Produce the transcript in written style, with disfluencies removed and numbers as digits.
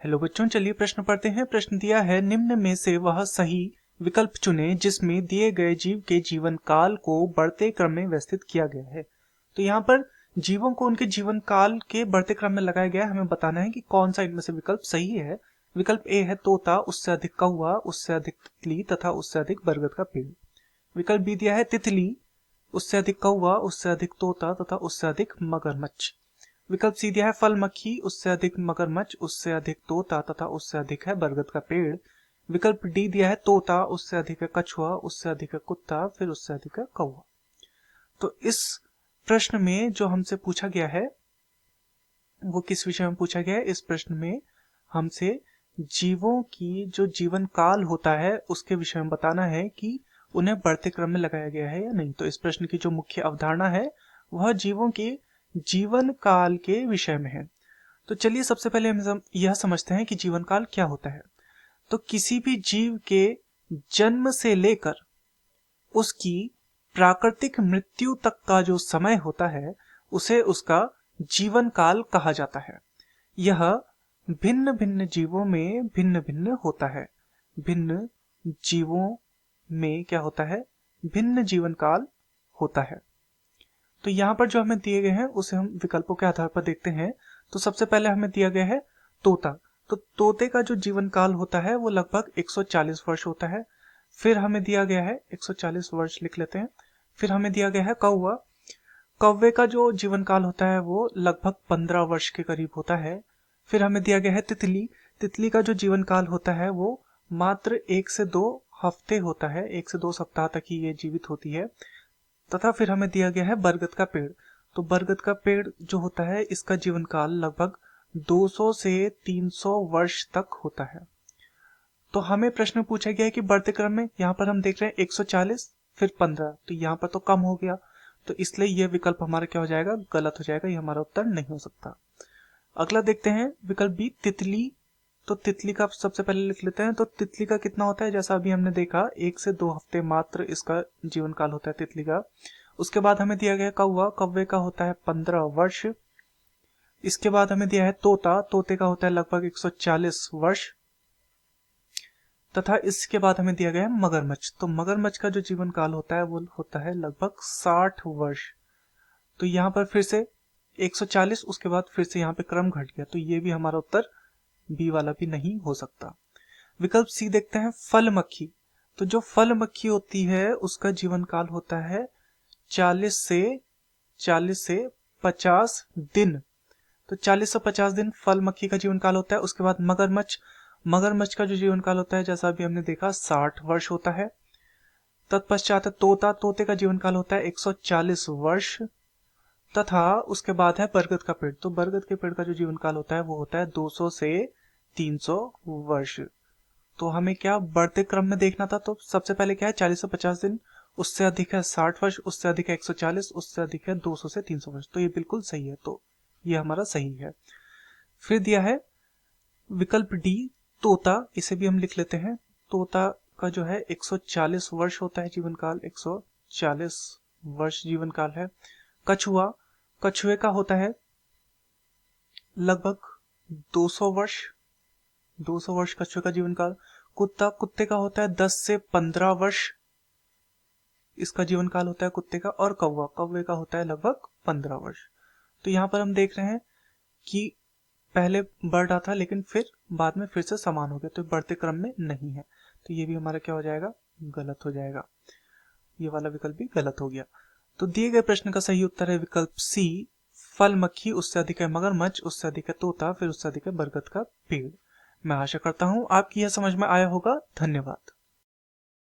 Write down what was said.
Hello बच्चों, चलिए प्रश्न पढ़ते हैं। प्रश्न दिया है, निम्न में से वह सही विकल्प चुनें जिसमें दिए गए जीव के जीवन काल को बढ़ते क्रम में व्यवस्थित किया गया है। तो यहाँ पर जीवों को उनके जीवन काल के बढ़ते क्रम में लगाया गया है। हमें बताना है कि कौन सा इनमें से विकल्प सही है। विकल्प ए है तोता, उससे अधिक कौवा, उससे अधिक तितली तथा उससे अधिक बरगद का पेड़। विकल्प बी दिया है तितली, उससे अधिक कौवा, उससे अधिक तोता तथा उससे अधिक मगरमच्छ। विकल्प सी दिया है फल मक्खी, उससे अधिक मगरमच्छ, उससे अधिक तोता तथा उससे अधिक है बरगद का पेड़। विकल्प डी दिया है तोता, उससे अधिक है कछुआ, उससे अधिक है कुत्ता, फिर उससे अधिक है कौवा। तो इस प्रश्न में जो हमसे पूछा गया है वो किस विषय में पूछा गया है? इस प्रश्न में हमसे जीवों की जो जीवन काल होता है उसके विषय में बताना है कि उन्हें बढ़ते क्रम में लगाया गया है या नहीं। तो इस प्रश्न की जो मुख्य अवधारणा है वह जीवों के जीवन काल के विषय में है। तो चलिए सबसे पहले हम यह समझते हैं कि जीवन काल क्या होता है। तो किसी भी जीव के जन्म से लेकर उसकी प्राकृतिक मृत्यु तक का जो समय होता है उसे उसका जीवन काल कहा जाता है। यह भिन्न भिन्न जीवों में भिन्न भिन्न होता है। भिन्न जीवों में क्या होता है? भिन्न जीवन काल होता है। तो यहाँ पर जो हमें दिए गए हैं उसे हम विकल्पों के आधार पर देखते हैं। तो सबसे पहले हमें दिया गया है तोता। तो तोते का जो जीवन काल होता है वो लगभग 140 वर्ष होता है। फिर हमें दिया गया है 140 वर्ष लिख लेते हैं। फिर हमें दिया गया है कौवा। कौवे का जो जीवन काल होता है वो लगभग 15 वर्ष के करीब होता है। फिर हमें दिया गया है तितली। तितली का जो जीवन काल होता है वो मात्र 1 से 2 हफ्ते होता है, 1 से 2 सप्ताह तक ही ये जीवित होती है। तथा फिर हमें दिया गया है बरगद का पेड़। तो बरगद का पेड़ जो होता है इसका जीवन काल लगभग 200 से 300 वर्ष तक होता है। तो हमें प्रश्न पूछा गया है कि बढ़ते क्रम में, यहाँ पर हम देख रहे हैं 140 फिर 15, तो यहाँ पर तो कम हो गया, तो इसलिए यह विकल्प हमारा क्या हो जाएगा? गलत हो जाएगा। ये हमारा उत्तर नहीं हो सकता। अगला देखते हैं विकल्प बी तितली। तो तितली का सबसे पहले लिख लेते हैं। तो तितली का कितना होता है? जैसा अभी हमने देखा 1 से 2 हफ्ते मात्र इसका जीवन काल होता है तितली का। उसके बाद हमें दिया गया कौवा। कौवे का होता है 15 वर्ष। इसके बाद हमें दिया है तोता। तोते का होता है लगभग 140 वर्ष। तथा इसके बाद हमें दिया गया है मगरमच्छ। तो मगरमच्छ का जो जीवन काल होता है वो होता है लगभग 60 वर्ष। तो यहाँ पर फिर से 140, उसके बाद फिर से यहाँ पे क्रम घट गया, तो ये भी हमारा उत्तर बी वाला भी नहीं हो सकता। विकल्प सी देखते हैं फल मक्खी। तो जो फल मक्खी होती है उसका जीवन काल होता है 40 से 50 दिन। तो 40 से 50 दिन फल मक्खी का जीवन काल होता है। उसके बाद मगरमच्छ का जो जीवन काल होता है जैसा अभी हमने देखा 60 वर्ष होता है। तत्पश्चात तोता। तोते का जीवन काल होता है 140 वर्ष। तथा उसके बाद है बरगद का पेड़। तो बरगद के पेड़ का जो जीवन काल होता है वो होता है 200 से 300 वर्ष। तो हमें क्या बढ़ते क्रम में देखना था? तो सबसे पहले क्या है? 40 से 50 दिन, उससे अधिक है 60 वर्ष, उससे अधिक है 140, उससे अधिक है 200 से 300 वर्ष। तो ये बिल्कुल सही है, तो ये हमारा सही है। फिर दिया है विकल्प डी तोता। इसे भी हम लिख लेते हैं। तोता का जो है 140 वर्ष होता है जीवन काल, 140 वर्ष जीवन काल है। कछुआ। कछुए का होता है लगभग 200 वर्ष। 200 वर्ष कछुए का जीवन काल। कुत्ते का होता है 10 से 15 वर्ष इसका जीवन काल होता है कुत्ते का। और कौवे का होता है लगभग 15 वर्ष। तो यहाँ पर हम देख रहे हैं कि पहले बढ़ रहा था लेकिन फिर बाद में फिर से समान हो गया, तो बढ़ते क्रम में नहीं है। तो ये भी हमारा क्या हो जाएगा? गलत हो जाएगा। ये वाला विकल्प भी गलत हो गया। तो दिए गए प्रश्न का सही उत्तर है विकल्प सी फल मक्खी, उससे अधिक है मगरमच्छ, उससे अधिक है तोता, फिर उससे अधिक है बरगद का पेड़। मैं आशा करता हूं आपकी यह समझ में आया होगा। धन्यवाद।